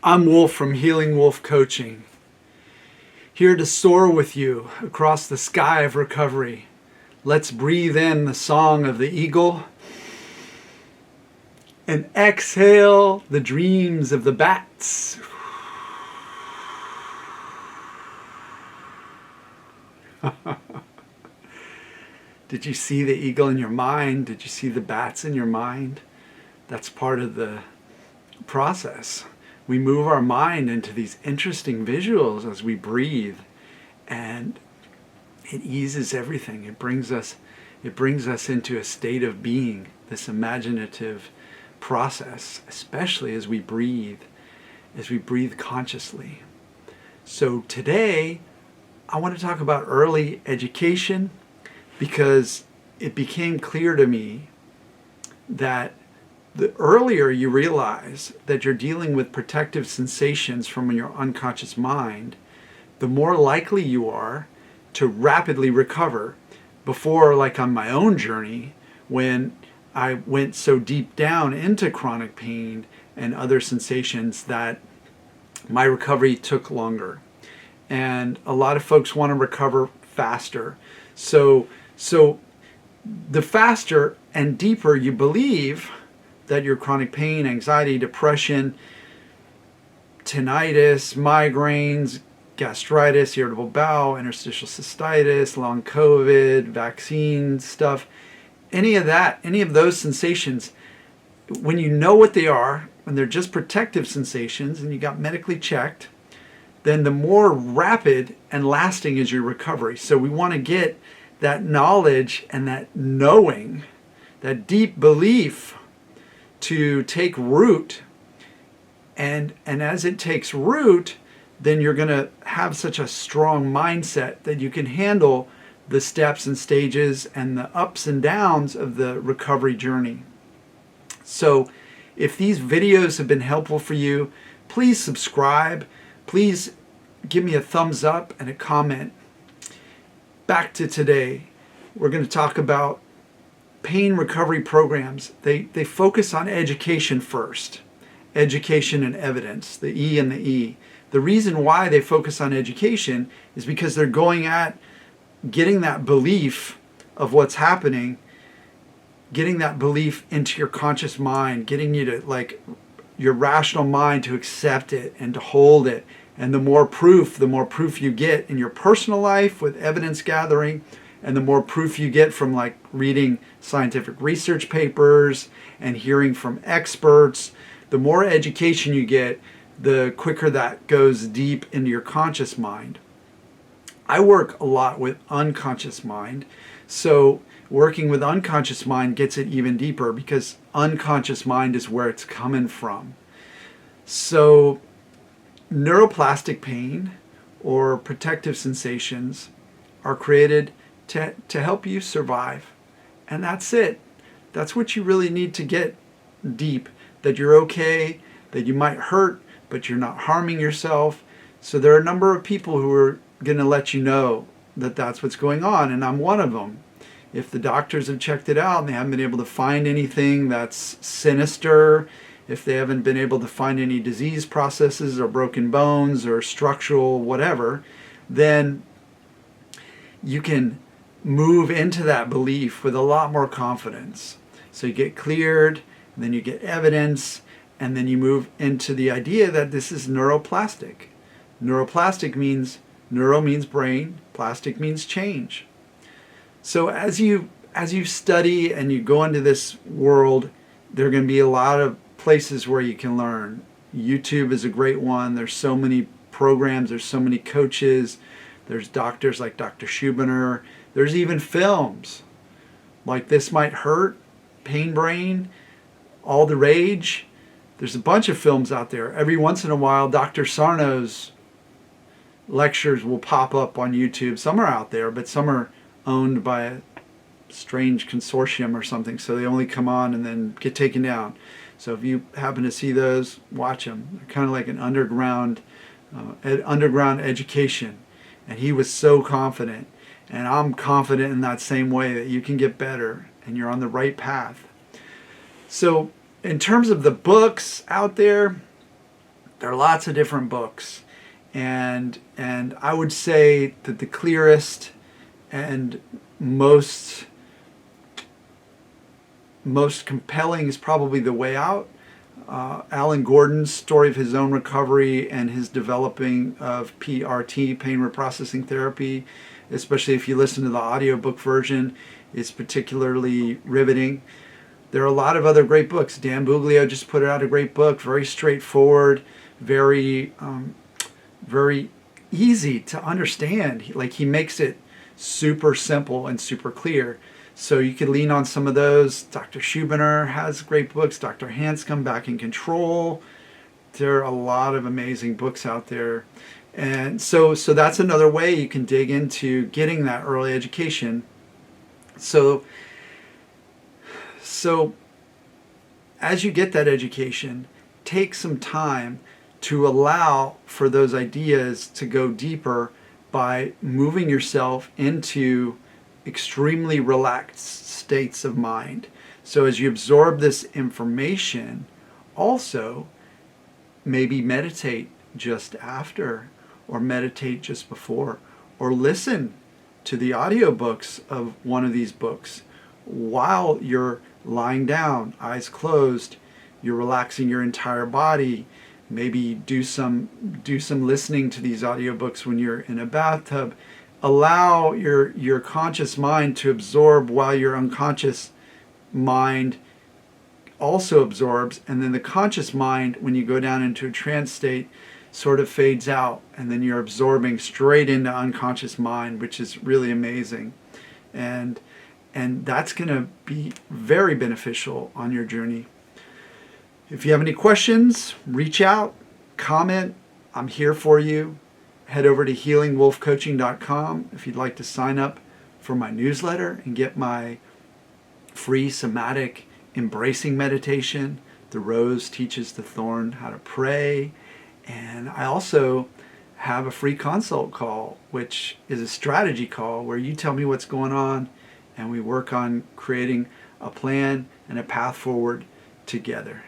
I'm Wolf from Healing Wolf Coaching, here to soar with you across the sky of recovery. Let's breathe in the song of the eagle and exhale the dreams of the bats. Did you see the eagle in your mind? Did you see the bats in your mind? That's part of the process. We move our mind into these interesting visuals as we breathe, and it eases everything. It brings us into a state of being, this imaginative process, especially as we breathe consciously. So today, I want to talk about early education, because it became clear to me that the earlier you realize that you're dealing with protective sensations from your unconscious mind, the more likely you are to rapidly recover. Before, like on my own journey, when I went so deep down into chronic pain and other sensations, that my recovery took longer. And a lot of folks want to recover faster. So the faster and deeper you believe that your chronic pain, anxiety, depression, tinnitus, migraines, gastritis, irritable bowel, interstitial cystitis, long COVID, vaccine stuff, any of those sensations, when you know what they are, when they're just protective sensations and you got medically checked, then the more rapid and lasting is your recovery. So we want to get that knowledge and that knowing, that deep belief, to take root, and as it takes root, then you're going to have such a strong mindset that you can handle the steps and stages and the ups and downs of the recovery journey. So if these videos have been helpful for you, please subscribe. Please give me a thumbs up and a comment. Back to today, we're going to talk about pain recovery programs. They focus on education first. Education and evidence, the E and the E. The reason why they focus on education is because they're going at getting that belief of what's happening, getting that belief into your conscious mind, getting you to, like, your rational mind to accept it and to hold it. And the more proof you get in your personal life with evidence gathering, and the more proof you get from, like, reading scientific research papers and hearing from experts, the more education you get, the quicker that goes deep into your conscious mind. I work a lot with unconscious mind, so working with unconscious mind gets it even deeper, because unconscious mind is where it's coming from. So neuroplastic pain or protective sensations are created to help you survive. And that's it. That's what you really need to get deep, that you're okay, that you might hurt, but you're not harming yourself. So there are a number of people who are going to let you know that that's what's going on, and I'm one of them. If the doctors have checked it out and they haven't been able to find anything that's sinister, if they haven't been able to find any disease processes or broken bones or structural whatever, then you can move into that belief with a lot more confidence. So you get cleared, and then you get evidence, and then you move into the idea that this is neuroplastic. Neuroplastic means, neuro means brain, plastic means change. So as you study and you go into this world, there are going to be a lot of places where you can learn. YouTube is a great one. There's so many programs, there's so many coaches, there's doctors like Dr. Schubiner, there's even films like This Might Hurt, Pain Brain, All the Rage. There's a bunch of films out there. Every once in a while, Dr. Sarno's lectures will pop up on YouTube. Some are out there, but some are owned by a strange consortium or something, so they only come on and then get taken down. So if you happen to see those, watch them. They're kind of like an underground education. And he was so confident. And I'm confident in that same way, that you can get better and you're on the right path. So in terms of the books out there, There are lots of different books, and I would say that the clearest and most compelling is probably The Way Out. Alan Gordon's story of his own recovery and his developing of PRT, pain reprocessing therapy, especially if you listen to the audiobook version, is particularly riveting. There are a lot of other great books. Dan Buglio just put out a great book, very straightforward, very very easy to understand. He makes it super simple and super clear. So you could lean on some of those. Dr. Schubiner has great books. Dr. Hanscom, Back in Control. There are a lot of amazing books out there. And so that's another way you can dig into getting that early education. So as you get that education, take some time to allow for those ideas to go deeper by moving yourself into extremely relaxed states of mind. So as you absorb this information, also maybe meditate just after, or meditate just before, or listen to the audiobooks of one of these books while you're lying down, eyes closed, you're relaxing your entire body. Maybe do some listening to these audiobooks when you're in a bathtub. Allow your conscious mind to absorb while your unconscious mind also absorbs, and then the conscious mind, when you go down into a trance state, sort of fades out, and then you're absorbing straight into unconscious mind, which is really amazing. And that's going to be very beneficial on your journey. If you have any questions, reach out, comment. I'm here for you. Head over to healingwolfcoaching.com if you'd like to sign up for my newsletter and get my free somatic embracing meditation. The rose teaches the thorn how to pray. And I also have a free consult call, which is a strategy call where you tell me what's going on and we work on creating a plan and a path forward together.